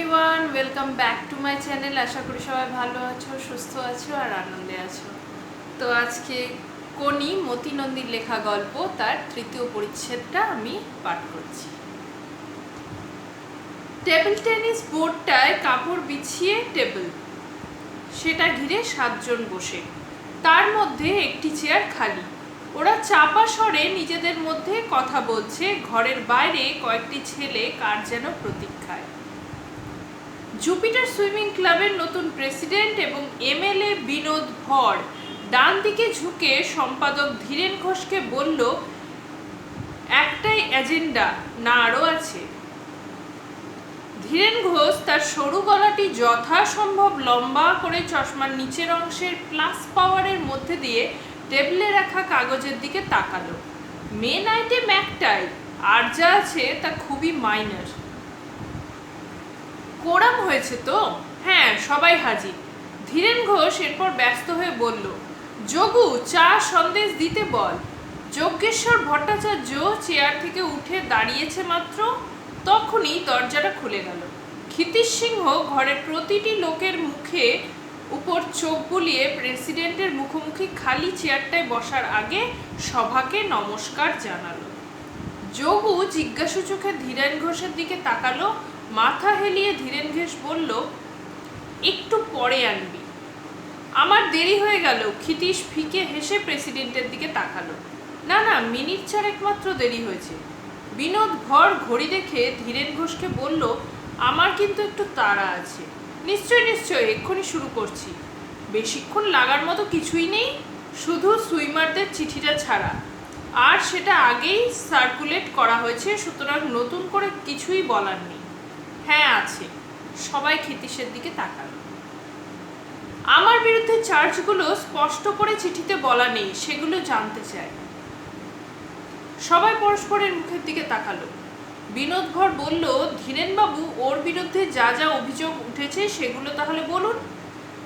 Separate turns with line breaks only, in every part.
Everyone, welcome back to my channel. আশা করি সবাই ভালো আছো, সুস্থ আছো আর আনন্দে আছো। তো আজকে কোনি মতি নন্দীর লেখা গল্প তার তৃতীয় পরিচ্ছেদটা আমি পাঠ করছি। টেবিল টেনিস বোর্ডটায় কাপড় বিছিয়ে টেবিল, সেটা ঘিরে 7 জন বসে, তার মধ্যে একটি চেয়ার খালি। ওরা চাপা স্বরে নিজেদের মধ্যে কথা বলছে। ঘরের বাইরে কয়েকটি ছেলে কার যেন প্রতীক্ষায়। জুপিটার সুইমিং ক্লাবের নতুন প্রেসিডেন্ট এবং এমএলএ বিনোদ ভর ডান দিকে ঝুঁকে সম্পাদক ধীরেন ঘোষকে বলল, একটাই এজেন্ডা না আরও আছে? ধীরেন ঘোষ তার সরু গলাটি যথাসম্ভব লম্বা করে চশমার নিচের অংশের প্লাস পাওয়ারের মধ্যে দিয়ে টেবিলে রাখা কাগজের দিকে তাকালো। মেন আইটেম একটাই, আর যা আছে তা খুবই মাইনর। কোরাম হয়েছে তো? হ্যাঁ, সবাই হাজির। ধীরেন ঘোষ এরপর ব্যস্ত হয়ে বলল, যোগু, চা সন্দেশ দিতে বল। যজ্ঞেশ্বর ভট্টাচার্য চেয়ার থেকে উঠে দাঁড়িয়েছে মাত্র, তখনই দরজাটা খুলে গেল। ক্ষিতীশ সিংহ ঘরের প্রতিটি লোকের মুখে উপর চোখ বুলিয়ে প্রেসিডেন্টের মুখোমুখি খালি চেয়ারটায় বসার আগে সভাকে নমস্কার জানালো। যোগু জিজ্ঞাসু চোখে ধীরেন ঘোষের দিকে তাকালো। মাথা হেলিয়ে ধীরেন ঘোষ বলল, একটু পরে আনবি। আমার দেরি হয়ে গেল। ক্ষিতীশ ফিকে হেসে প্রেসিডেন্টের দিকে তাকালো। না না, মিনিট চারেক মাত্র দেরি হয়েছে। বিনোদ ভর ঘড়ি দেখে ধীরেন ঘোষকে বলল, আমার কিন্তু একটু তাড়া আছে। নিশ্চয় নিশ্চয়, এক্ষুনি শুরু করছি। বেশিক্ষণ লাগার মতো কিছুই নেই, শুধু সুইমারদের চিঠিটা ছাড়া, আর সেটা আগেই সার্কুলেট করা হয়েছে, সুতরাং নতুন করে কিছুই বলার নেই। হ্যাঁ আছে। সবাই ক্ষিতীশের দিকে তাকালো। আমার বিরুদ্ধে চার্জগুলো স্পষ্ট করে চিঠিতে বলা নেই, সেগুলো জানতে চায়। সবাই পরস্পরের মুখের দিকে তাকালো। বিনোদ ভর বলল, ধীরেনবাবু, ওর বিরুদ্ধে যা যা অভিযোগ উঠেছে সেগুলো তাহলে বলুন।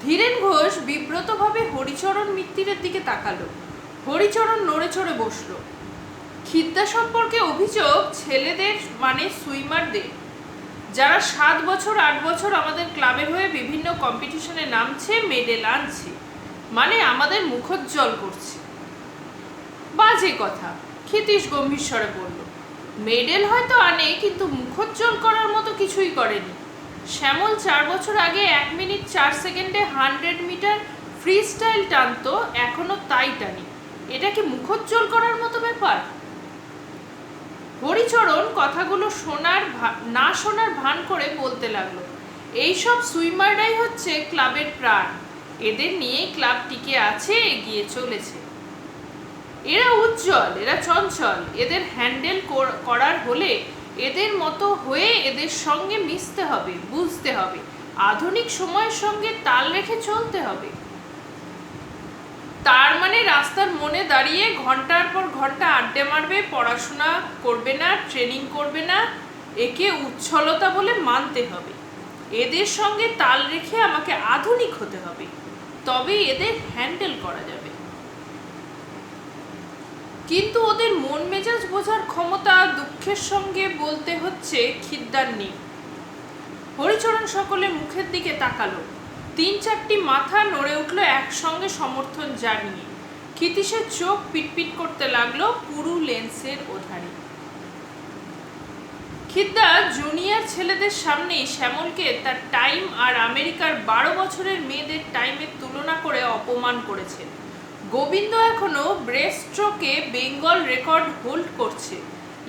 ধীরেন ঘোষ বিব্রতভাবে হরিচরণ মিত্তিরের দিকে তাকালো। হরিচরণ নড়ে চড়ে বসল। খিদ্দা সম্পর্কে অভিযোগ ছেলেদের, মানে সুইমারদের, যারা 7 বছর 8 বছর আমাদের ক্লাবের হয়ে বিভিন্ন কম্পিটিশনে নামছে, মেডেল আনছে, মানে আমাদের মুখোজ্জ্বল করছে। বাজে কথা, ক্ষিতীশ গম্ভীর স্বরে বলল। মেডেল হয়তো আনে, কিন্তু মুখোজ্জ্বল করার মতো কিছুই করেনি। শ্যামল 4 বছর আগে 1 মিনিট 4 সেকেন্ডে 100 মিটার ফ্রি স্টাইল টানতো, এখনো তাই টানি। এটা কি মুখোজ্জ্বল করার মতো ব্যাপার? হরিচরণ কথাগুলো না শোনার ভান করে বলতে লাগলো, এইসব সুইমাররাই হচ্ছে ক্লাবের প্রাণ। এদের নিয়েই ক্লাব টিকে আছে, এগিয়ে চলেছে। এরা উজ্জ্বল, এরা চঞ্চল। এদের হ্যান্ডেল করার হলে এদের মতো হয়ে এদের সঙ্গে মিশতে হবে, বুঝতে হবে, আধুনিক সময়ের সঙ্গে তাল রেখে চলতে হবে। তার মানে রাস্তার মোড়ে দাঁড়িয়ে ঘন্টার পর ঘন্টা আড্ডা মারবে, পড়াশোনা করবে না, ট্রেনিং করবে না, একে উচ্ছলতা বলে মানতে হবে। এদের সঙ্গে তাল রেখে আমাকে আধুনিক হতে হবে, তবে এদের হ্যান্ডেল করা যাবে। কিন্তু ওদের মন মেজাজ বোঝার ক্ষমতা, দুঃখের সঙ্গে বলতে হচ্ছে, খিদ্দার নেই। হরিচরণ সকলের মুখের দিকে তাকালো। 3-4টি মাথা নড়ে উঠল একসঙ্গে সমর্থন জানিয়ে। ক্ষিতীশের চোখ পিটপিট করতে লাগলো পুরু লেন্সের ওধারে। খিদ্দা জুনিয়র ছেলেদের সামনেই শ্যামলকে তার টাইম আর আমেরিকার 12 বছরের মেয়েদের টাইমের তুলনা করে অপমান করেছে। গোবিন্দ এখনো ব্রেস্টস্ট্রোকে বেঙ্গল রেকর্ড হোল্ড করছে।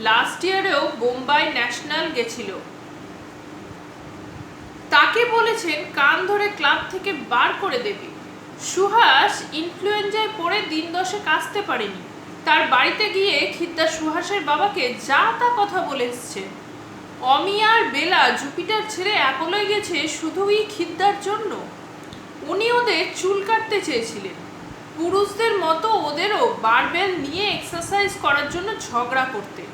লাস্ট ইয়ারেও বোম্বাই ন্যাশনাল গেছিল। তাকে বলেছেন কান ধরে ক্লাব থেকে বার করে দেবে। সুহাস ইনফ্লুয়েঞ্জায় পড়ে দিন 10 আসতে পারেনি। তার বাড়িতে গিয়ে খিদ্দা সুহাসের বাবাকে যা তা কথা বলে এসছে। অমি আর বেলা জুপিটার ছেড়ে অ্যাপোলোয় গেছে শুধুই খিদ্দার জন্য। উনি ওদের চুল কাটতে চেয়েছিলেন। পুরুষদের মতো ওদেরও বারবেল নিয়ে এক্সারসাইজ করার জন্য ঝগড়া করতেন।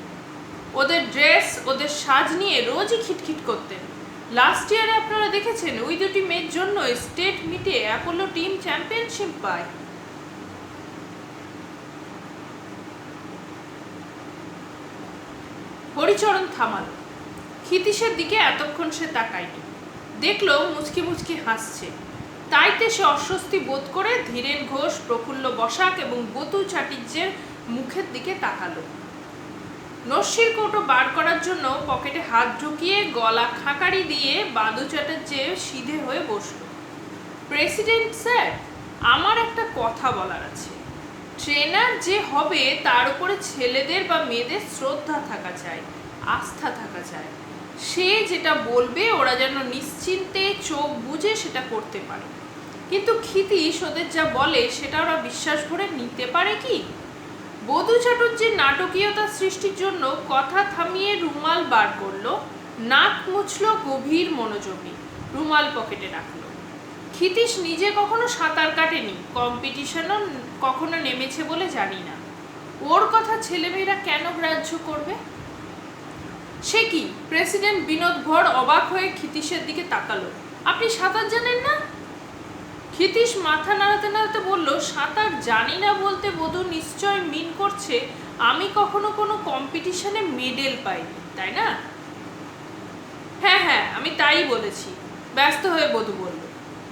ওদের ড্রেস, ওদের সাজ নিয়ে রোজই খিটখিট করতেন। লাস্ট ইয়ারে আপনারা দেখেছেন ওই দুটি মেয়ের জন্য স্টেট মিটে অ্যাপোলো টিম চ্যাম্পিয়নশিপ পায়। হরিচরণ থামালো। ক্ষিতীশের দিকে এতক্ষণ সে তাকায়নি। দেখলো মুচকি মুচকি হাসছে। তাইতে সে অস্বস্তি বোধ করে ধীরেন ঘোষ, প্রফুল্ল বসাক এবং বতু চাটুর্যের মুখের দিকে তাকালো। নস্যির কৌটো বার করার জন্য পকেটে হাত ঢুকিয়ে গলা খাঁকারি দিয়ে বাদু চ্যাটার্জি সিধে হয়ে বসলো। প্রেসিডেন্ট স্যার, আমার একটা কথা বলার আছে। ট্রেনার যে হবে তার উপরে ছেলেদের বা মেয়েদের শ্রদ্ধা থাকা চাই, আস্থা থাকা চাই। সে যেটা বলবে ওরা যেন নিশ্চিন্তে চোখ বুজে সেটা করতে পারে। কিন্তু ক্ষিতীশ ওদের যা বলে সেটা ওরা বিশ্বাস ভরে নিতে পারে কি? বধূ চাটুর্যের নাটকীয়তা সৃষ্টির জন্য কথা থামিয়ে রুমাল বার করলো, নাক মুছলো গভীর মনোযোগী, রুমাল পকেটে রাখলো। ক্ষিতীশ নিজে কখনো সাঁতার কাটেনি, কম্পিটিশনও কখনো নেমেছে বলে জানি না। ওর কথা ছেলেমেয়েরা কেন গ্রাহ্য করবে? সে কি? প্রেসিডেন্ট বিনোদ ভর অবাক হয়ে ক্ষিতীশের দিকে তাকালো। আপনি সাঁতার জানেন না? ক্ষিতীশ মাথা নাড়াতে নাড়াতে বলল, সাঁতার জানি না বলতে বধূ নিশ্চয় মিন করছে আমি কখনো কোনো কম্পিটিশনে মেডেল পাইনি, তাই না? হ্যাঁ হ্যাঁ, আমি তাই বলেছি, ব্যস্ত হয়ে বধূ বলল।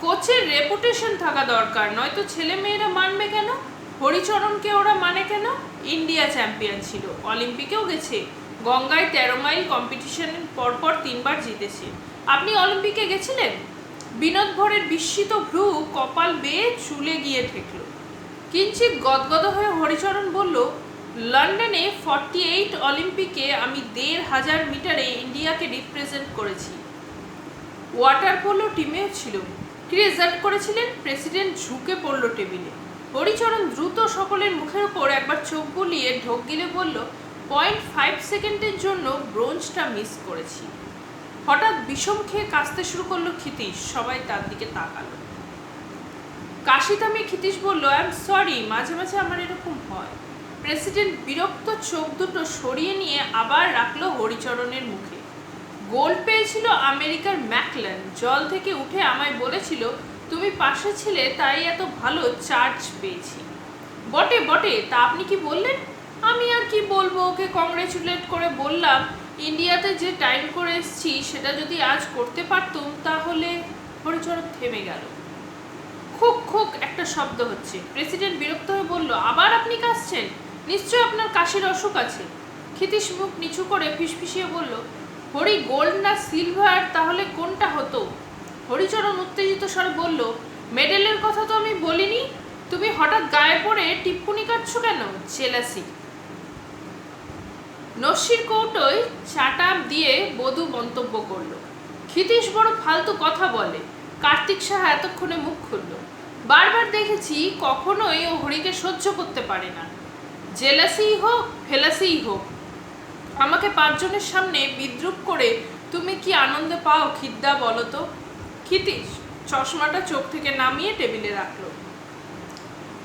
কোচের রেপুটেশন থাকা দরকার, নয়তো ছেলে মেয়েরা মানবে কেন? হরিচরণকে ওরা মানে কেন? ইন্ডিয়া চ্যাম্পিয়ন ছিল, অলিম্পিকেও গেছে, গঙ্গায় 13 মাইল কম্পিটিশনের পরপর 3 বার জিতেছে। আপনি অলিম্পিকে গেছিলেন? বিনোদ ভরের বিস্মিত ভ্রু কপাল বেয়ে চুলে গিয়ে ঠেকল। কিঞ্চিত গদগদ হয়ে হরিচরণ বলল, লন্ডনে 48 অলিম্পিকে আমি 1500 মিটারে ইন্ডিয়াকে রিপ্রেজেন্ট করেছি। ওয়াটার পোলো টিমেও ছিল। কি রেজাল্ট করেছিলেন? প্রেসিডেন্ট ঝুঁকে পড়ল টেবিলে। হরিচরণ দ্রুত সকলের মুখের উপর একবার চোখ বুলিয়ে ঢোক গিলে বলল, 0.5 সেকেন্ডের জন্য ব্রোঞ্জটা মিস করেছি। হঠাৎ বিষম খেয়ে কাশতে শুরু করলো ক্ষিতীশ। সবাই তার দিকে তাকালো। কাশি থামিয়ে ক্ষিতীশ বলল, আই এম সরি, মাঝে মাঝে আমার এরকম হয়। প্রেসিডেন্ট বিরক্ত চোখ দুটো সরিয়ে নিয়ে আবার রাখলো হরিচরণের মুখে। গোল্ড পেয়েছিল আমেরিকার ম্যাকলেন, জল থেকে উঠে আমায় বলেছিল তুমি পাশে ছিলে তাই এত ভালো চার্জ পেয়েছি। বটে বটে, তা আপনি কি বললেন? আমি আর কি বলবো, ওকে কংগ্রেচুলেট করে বললাম ইন্ডিয়াতে যে টাইম করে এসেছি সেটা যদি আজ করতে পারতুম তাহলে। হরিচরণ থেমে গেল। খুক খুক একটা শব্দ হচ্ছে। প্রেসিডেন্ট বিরক্ত হয়ে বলল, আবার আপনি কাশছেন? নিশ্চয় আপনার কাশির অসুখ আছে। ক্ষিতীশ মুখ নিচু করে ফিসফিসিয়ে বলল, হরি গোল্ড না সিলভার, তাহলে কোনটা হতো? হরিচরণ উত্তেজিত স্বরে বলল, মেডেলের কথা তো আমি বলিনি। তুমি হঠাৎ গায়ে পড়ে টিপ্পনি কাটছো কেন? জেলাসি। নস্যির কৌটোয় চাটা দিয়ে বধূ মন্তব্য করল, ক্ষিতীশ বড় ফালতু কথা বলে। কার্তিক সাহা এতক্ষণে মুখ খুলল। বারবার দেখেছি কখনোই ও হরিকে সহ্য করতে পারে না। জেলাসিই হোক ফেলাসিই হোক, আমাকে 5 জনের সামনে বিদ্রুপ করে তুমি কি আনন্দ পাও খিদ্দা বলো তো? ক্ষিতীশ চশমাটা চোখ থেকে নামিয়ে টেবিলে রাখলো।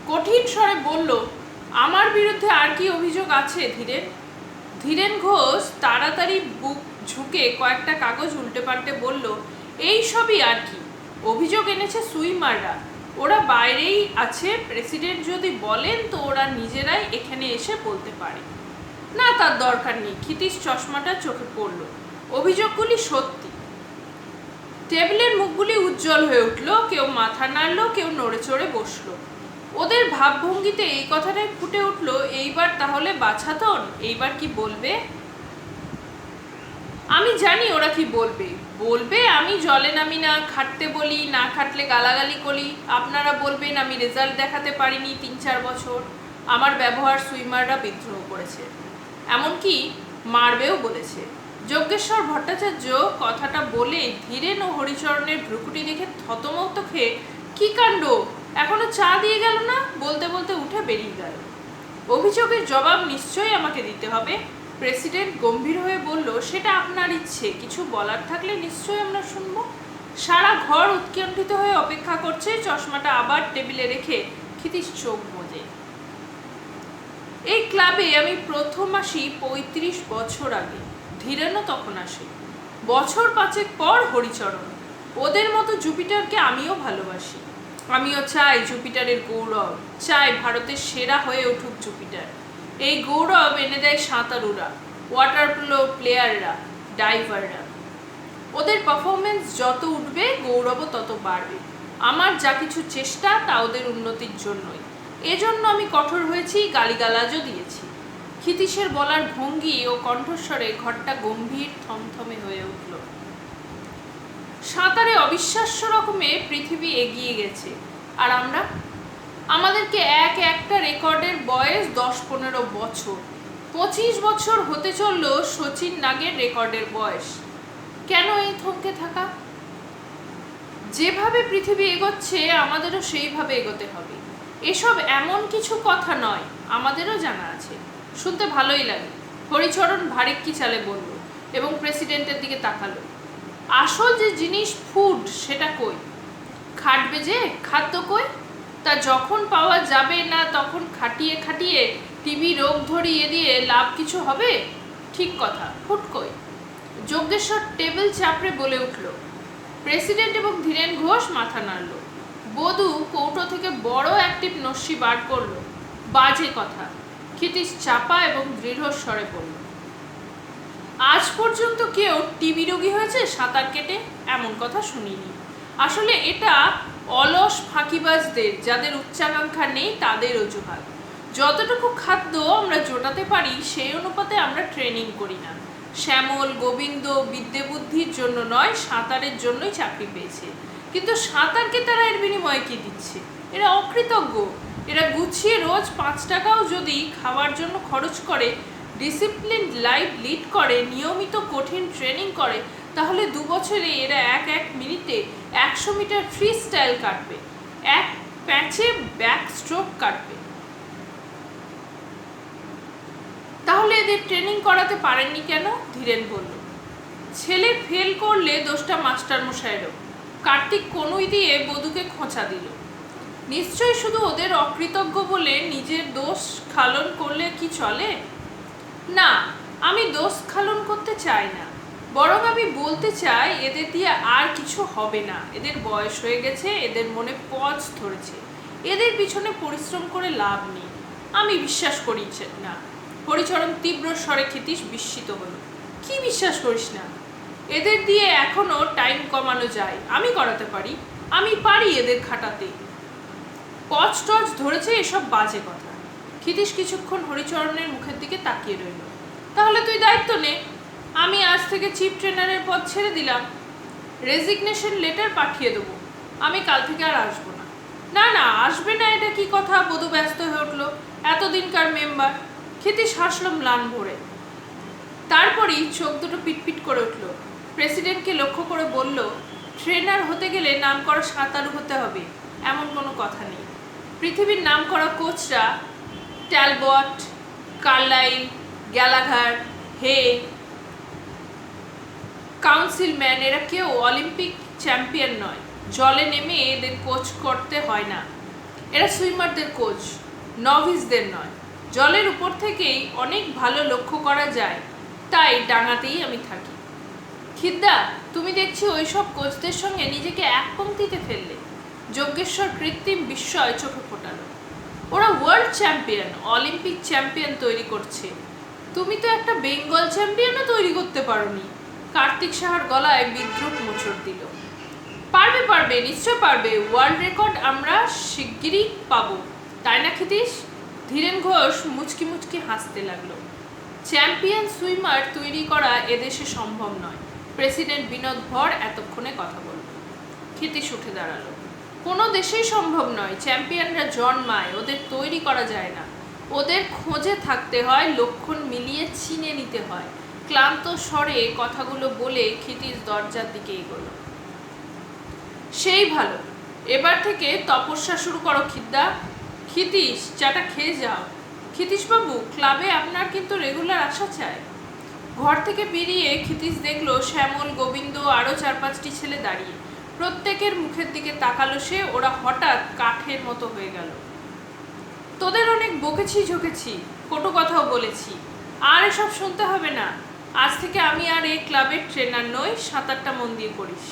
কঠিন স্বরে বলল, আমার বিরুদ্ধে আর কি অভিযোগ আছে ধীরেন? ধীরেন ঘোষ তাড়াতাড়ি বুক ঝুঁকে কয়েকটা কাগজ উল্টে পাল্টে বলল, এই সবই আর কি। অভিযোগ এনেছে সুইমাররা, ওরা বাইরেই আছে। প্রেসিডেন্ট যদি বলেন তো ওরা নিজেরাই এখানে এসে বলতে পারে। না, তার দরকার নেই। ক্ষিতীশ চশমাটা চোখে পড়ল। অভিযোগগুলি সত্যি। টেবিলের মুখগুলি উজ্জ্বল হয়ে উঠল। কেউ মাথা নাড়ল, কেউ নড়ে চড়ে বসলো। ওদের ভাবভঙ্গিতে এই কথাটাই ফুটে উঠল, এইবার তাহলে বাছাধন, এইবার কি বলবে? আমি জানি ওরা কি বলবে। বলবে আমি জলে নামি না, খাটতে বলি, না খাটলে গালাগালি করি। আপনারা বলবেন আমি রেজাল্ট দেখাতে পারিনি 3-4 বছর, আমার ব্যবহার সুইমাররা বিদ্রোহ করেছে, এমনকি মারবেও বলেছে। যজ্ঞেশ্বর ভট্টাচার্য কথাটা বলে ধীরেন ও হরিচরণের ভ্রুকুটি দেখে থতমত খেয়ে, কি কাণ্ড, এখনো চা দিয়ে গেল না, বলতে বলতে উঠে বেরিয়ে গেল। অভিযোগের জবাব নিশ্চয়ই আমাকে দিতে হবে। প্রেসিডেন্ট গম্ভীর হয়ে বলল, সেটা আপনার ইচ্ছে, কিছু বলার থাকলে নিশ্চয়ই আমরা শুনবো। সারা ঘর উৎকণ্ঠিত হয়ে অপেক্ষা করছে। চশমাটা আবার টেবিলে রেখে ক্ষিতীশ চোখ বোঝে। এই ক্লাবে আমি প্রথম আসি 35 বছর আগে। ধীরেনও তখন আসে। বছর 5 পর হরিচরণ। ওদের মতো জুপিটারকে আমিও ভালোবাসি। আমিও চাই জুপিটারের গৌরব, চাই ভারতের সেরা হয়ে উঠুক জুপিটার। এই গৌরব এনে দেয় সাঁতারুরা, ওয়াটার পোলো প্লেয়াররা, ডাইভাররা। ওদের পারফরমেন্স যত উঠবে গৌরবও তত বাড়বে। আমার যা কিছু চেষ্টা তা ওদের উন্নতির জন্যই। এজন্য আমি কঠোর হয়েছি, গালিগালাজও দিয়েছি। ক্ষিতীশের বলার ভঙ্গি ও কণ্ঠস্বরে ঘরটা গম্ভীর থমথমে হয়ে উঠল। সাঁতারে অবিশ্বাস্য রকমে পৃথিবী এগিয়ে গেছে, আর আমাদেরকে একটা রেকর্ডের বয়স 10-15 বছর, 25 বছর হতে চলল শচীন নাগের রেকর্ডের বয়স। কেন এই থমকে থাকা? যেভাবে পৃথিবী এগোচ্ছে আমাদেরও সেইভাবে এগোতে হবে। এসব এমন কিছু কথা নয়, আমাদেরও জানা আছে। শুনতে ভালোই লাগে। হরিচরণ ভারেক্কি চালে বলল এবং প্রেসিডেন্টের দিকে তাকালো। আসল যে জিনিস ফুড, সেটা কই? খাটবে যে খাদ্য কই? তা যখন পাওয়া যাবে না তখন খাটিয়ে খাটিয়ে টিবি রোগ ধরিয়ে দিয়ে লাভ কিছু হবে? ঠিক কথা, ফুড কই? যজ্ঞেশ্বর টেবিল চাপড়ে বলে উঠল। প্রেসিডেন্ট এবং ধীরেন ঘোষ মাথা নাড়ল। বধূ কৌটো থেকে বড় একটি নস্যি বার করলো। বাজে কথা, ক্ষিতীশ চাপা এবং দৃঢ় স্বরে বলল। আজ পর্যন্ত কেউ টিবি রোগী হয়েছে সাঁতার কেটে? এমন কথা শুনিনি। আসলে এটা অলস ফাঁকিবাজদের, যাদের উচ্চাকাঙ্ক্ষা নেই, তাদের অজুহাত। যতটুকু খাদ্য আমরা জোটাতে পারি সেই অনুপাতে আমরা ট্রেনিং করি না। শ্যামল, গোবিন্দ বিদ্যে বুদ্ধির জন্য নয়, সাঁতারের জন্যই চাকরি পেয়েছে। কিন্তু সাঁতারকে তারা এর বিনিময়ে কি দিচ্ছে? এরা অকৃতজ্ঞ। এরা গুছিয়ে রোজ 5 টাকাও যদি খাওয়ার জন্য খরচ করে, ডিসিপ্লিন লাইফ লিড করে, নিয়মিত কঠিন ট্রেনিং করে, তাহলে 2 বছরে এরা এক মিনিটে 100 মিটার ফ্রি স্টাইল কাটবে, এক প্যাচে ব্যাক স্ট্রোক কাটবে। তাহলে এদের ট্রেনিং করাতে পারেননি কেন? ধীরেন বলল। ছেলে ফেল করলে দোষটা মাস্টার মশাইয়েরও। কার্তিক কনুই দিয়ে বধূকে খোঁচা দিল। নিশ্চয়ই শুধু ওদের অকৃতজ্ঞ বলে নিজের দোষ খালন করলে কি চলে? না, আমি দোষ খালন করতে চাই না, বরং আমি বলতে চাই এদের দিয়ে আর কিছু হবে না। এদের বয়স হয়ে গেছে, এদের মনে পজ ধরেছে, এদের পিছনে পরিশ্রম করে লাভ নেই। আমি বিশ্বাস করি না। হরিচরণ তীব্র স্বরে ক্ষিতীশ বিস্মিত হলো। কি বিশ্বাস করিস না? এদের দিয়ে এখনো টাইম কমানো যায়, আমি করাতে পারি। আমি পারি এদের খাটাতে। পজ টজ ধরেছে, এসব বাজে কথা। ক্ষিতীশ কিছুক্ষণ হরিচরণের মুখের দিকে তাকিয়ে রইল। তাহলে তুই দায়িত্ব নে। আমি আজ থেকে চিফ ট্রেনারের পদ ছেড়ে দিলাম। রেজিগনেশন লেটার পাঠিয়ে দেবো। আমি কাল থেকে আর আসবো না। না না, আসবে না এটা কি কথা? বধূ ব্যস্ত হয়ে উঠল। এতদিনকার মেম্বার। ক্ষিতীশ হাসল ম্লান ভরে। তারপরই চোখ দুটো পিটপিট করে উঠল। প্রেসিডেন্টকে লক্ষ্য করে বলল, ট্রেনার হতে গেলে নাম করা সাঁতারু হতে হবে এমন কোনো কথা নেই। পৃথিবীর নাম করা কোচরা ট্যালবট, কার্লাইল, গ্যালাঘার, হে, কাউন্সিলম্যান, এরা কেউ অলিম্পিক চ্যাম্পিয়ন নয়। জলে নেমে এদের কোচ করতে হয় না। এরা সুইমারদের কোচ, নভিসদের নয়। জলের উপর থেকেই অনেক ভালো লক্ষ্য করা যায়, তাই ডাঙাতেই আমি থাকি। খিদ্দা, তুমি দেখছি ওইসব কোচদের সঙ্গে নিজেকে এক পংক্তিতে ফেললে। যজ্ঞেশ্বর কৃত্রিম বিস্ময় চোখে ফোটালো। ওরা ওয়ার্ল্ড চ্যাম্পিয়ন, অলিম্পিক চ্যাম্পিয়ন তৈরি করছে। তুমি তো একটা বেঙ্গল চ্যাম্পিয়নও তৈরি করতে পারোনি। কার্তিক সাহার গলায় বিদ্রুপ মোচড় দিল। পারবে পারবে, নিশ্চয় পারবে। ওয়ার্ল্ড রেকর্ড আমরা শিগগিরই পাবো, তাই না ক্ষিতীশ? ধীরেন ঘোষ মুচকি মুচকি হাসতে লাগলো। চ্যাম্পিয়ন সুইমার তৈরি করা এদেশে সম্ভব নয়। প্রেসিডেন্ট বিনোদ ভর এতক্ষণে কথা বলল। ক্ষিতীশ উঠে দাঁড়ালো। কোনো দেশেই সম্ভব নয়। চ্যাম্পিয়নরা জন্মায়, ওদের তৈরি করা যায় না। ওদের খোঁজে থাকতে হয়, লক্ষণ মিলিয়ে চিনে নিতে হয়। ক্লান্ত স্বরে কথাগুলো বলে ক্ষিতীশ দরজার দিকে এগোলো। সেই ভালো, এবার থেকে তপস্যা শুরু করো খিদ্দা। ক্ষিতীশ, চাটা খেয়ে যাও। ক্ষিতীশবাবু, ক্লাবে আপনার কিন্তু রেগুলার আসা চাই। ঘর থেকে বেরিয়ে ক্ষিতীশ দেখলো শ্যামল, গোবিন্দ, আরও 4-5টি ছেলে দাঁড়িয়ে। প্রত্যেকের মুখের দিকে তাকালো সে। ওরা হঠাৎ কাঠের মতো হয়ে গেল। তোদের অনেক বকেছি ঝোঁকেছি, কটু কথাও বলেছি, আর এসব শুনতে হবে না। আজ থেকে আমি আর এই ক্লাবের ট্রেনার নই। সাঁতারটা মন দিয়ে করিস।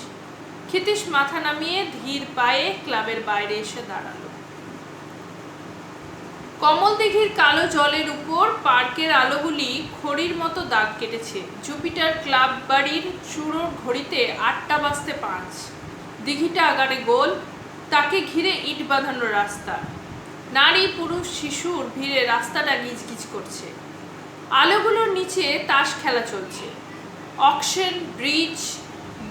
ক্ষিতীশ মাথা নামিয়ে ধীর পায়ে ক্লাবের বাইরে এসে দাঁড়ালো। কমল দিঘির কালো জলের উপর পার্কের আলোগুলি খড়ির মতো দাগ কেটেছে। জুপিটার ক্লাব বাড়ির চূড়োর ঘড়িতে 8টা বাজতে 5। দিঘিটা আগারে গোল, তাকে ঘিরে ইট বাঁধানো রাস্তা। নারী পুরুষ শিশুর ভিড়ে রাস্তাটা গিজগিজ করছে। আলোগুলোর নিচে তাস খেলা চলছে, অকশন, ব্রিজ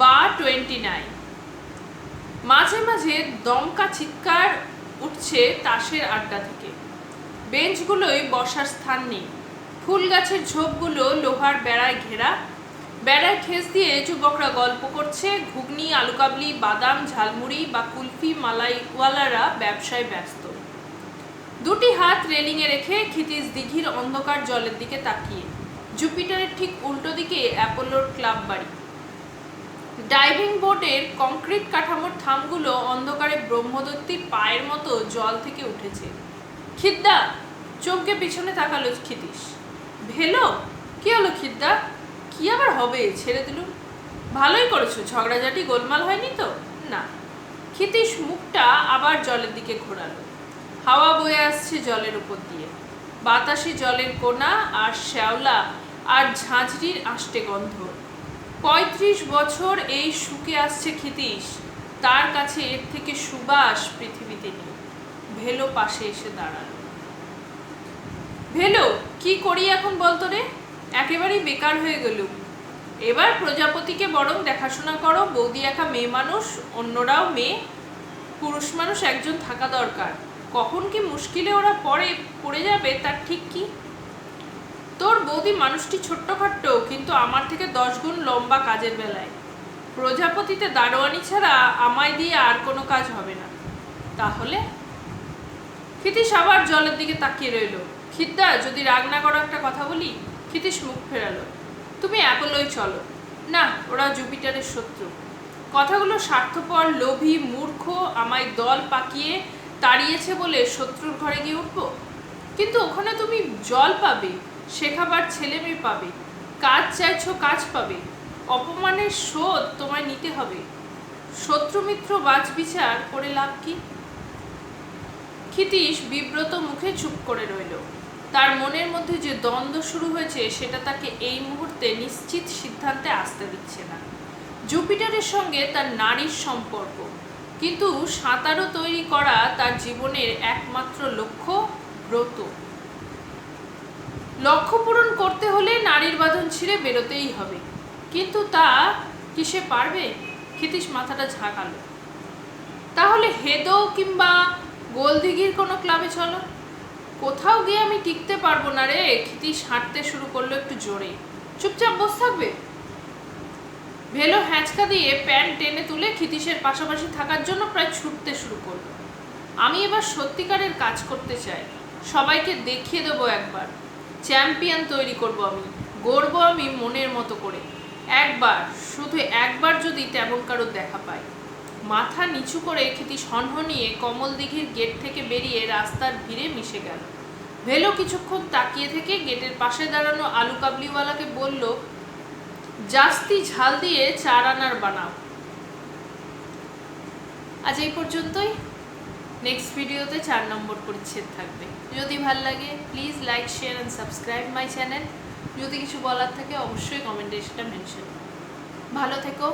বা 29। মাঝে মাঝে দমকা চিৎকার উঠছে তাসের আড্ডা থেকে। বেঞ্চগুলোয় বসার স্থান নেই। ফুল গাছের ঝোপগুলো লোহার বেড়ায় ঘেরা। বেড়ায় ঠেস দিয়ে যুবকরা গল্প করছে। ঘুগনি, আলুকাবলি, বাদাম, ঝালমুড়ি বা কুলফি মালাইওয়ালারা ব্যবসায় ব্যস্ত। দুটি হাত রেলিংয়ে রেখে ক্ষিতিশ দিঘির অন্ধকার জলের দিকে তাকিয়ে। জুপিটারের ঠিক উল্টো দিকে অ্যাপোলোর ক্লাব বাড়ি। ডাইভিং বোর্ডের কংক্রিট কাঠামোর থামগুলো অন্ধকারে ব্রহ্মদত্তির পায়ের মতো জল থেকে উঠেছে। খিদ্দা! চমকে পিছনে তাকালো ক্ষিতিশ। ভেলো! কি হলো খিদ্দা? কি আবার হবে, ছেড়ে দিলুম। ভালোই করেছো, ঝগড়াঝাটি গোলমাল হয়নি তো? না। ক্ষিতিশ মুখটা আবার জলের দিকে ঘোরালো। হাওয়া বয়ে আসছে জলের উপর দিয়ে। বাতাসে জলের কোনা আর শ্যাওলা আর ঝাঁঝরির আষ্টে গন্ধ। 35 বছর এই শুকে আসছে ক্ষিতিশ। তার কাছে এর থেকে সুবাস পৃথিবীতে নেই। ভেলো পাশে এসে দাঁড়ালো। ভেলো, কি করি এখন বলতো রে? একেবারেই বেকার হয়ে গেলুম। এবার প্রজাপতিকে বরং দেখাশোনা করো। বৌদি একা মেয়ে মানুষ, অন্যরাও মেয়ে। পুরুষ মানুষ একজন থাকা দরকার। কখন কি মুশকিলে ওরা পড়ে যাবে তার ঠিক কি? তোর বৌদি মানুষটি ছোট্টখাট্ট, কিন্তু আমার থেকে 10 গুণ লম্বা কাজের বেলায়। প্রজাপতিতে দারোয়ানি ছাড়া আমায় দিয়ে আর কোনো কাজ হবে না। তাহলে? ক্ষিতিশ আবার জলের দিকে তাকিয়ে রইল। খিদ্দা, যদি রাগ না করো একটা কথা বলি। ক্ষিতিশ মুখ ফেরালো। তুমি অ্যাপোলোয় চলো। না, ওরা জুপিটারের শত্রু। কথাগুলো স্বার্থপর, লোভী, মূর্খ আমায় দল পাকিয়ে তাড়িয়েছে বলে শত্রুর ঘরে গিয়ে উঠবো? কিন্তু ওখানে তুমি জল পাবে, শেখাবার ছেলে মেয়ে পাবে, কাজ চাইছো কাজ পাবে। অপমানের শোধ তোমায় নিতে হবে। শত্রু মিত্র বাজ বিচার করে লাভ কি? ক্ষিতিশ বিব্রত মুখে চুপ করে রইল। তার মনের মধ্যে যে দ্বন্দ্ব শুরু হয়েছে সেটা তাকে এই মুহূর্তে নিশ্চিত সিদ্ধান্তে আসতে দিচ্ছে না। জুপিটারের সঙ্গে তার নারীর সম্পর্ক, কিন্তু সাঁতারও তৈরি করা তার জীবনের একমাত্র লক্ষ্য, ব্রত। লক্ষ্য পূরণ করতে হলে নারীর বাঁধন ছিঁড়ে বেরোতেই হবে। কিন্তু তা কি সে পারবে? ক্ষিতিশ মাথাটা ঝাঁকালো। তাহলে হেদো কিংবা গোলদিঘির কোনো ক্লাবে চলো। কোথাও গিয়ে আমি টিকতে পারবো না রে। ক্ষিতিশ হাঁটতে শুরু করলো একটু জোরে। চুপচাপ বসে থাকবে? ভেলো হ্যাঁচকা দিয়ে প্যান্ট টেনে তুলে ক্ষিতিশের পাশাপাশি থাকার জন্য প্রায় ছুটতে শুরু করলো। আমি এবার সত্যিকারের কাজ করতে চাই। সবাইকে দেখিয়ে দেবো একবার। চ্যাম্পিয়ন তৈরি করব আমি, গড়ব আমি মনের মতো করে। একবার, শুধু একবার যদি তেমন কারো দেখা পাই। মাথা নিচু করে ক্ষিতিশ হনহনিয়ে কমল দিঘির গেট থেকে বেরিয়ে রাস্তার ভিড়ে মিশে গেল। ভেলো কিছুক্ষণ তাকিয়ে থেকে গেটের পাশে দাঁড়ানো আলু কাবলিওয়ালাকে বলল, জাস্তি ঝাল দিয়ে 4 আনার বানাও। আজ এই পর্যন্তই। নেক্সট ভিডিওতে 4 নম্বর পরিচ্ছেদ থাকবে। যদি ভালো লাগে please like, share and subscribe my channel. যদি কিছু বলার থাকে অবশ্যই কমেন্টে সেটা মেনশন। ভালো থেকো।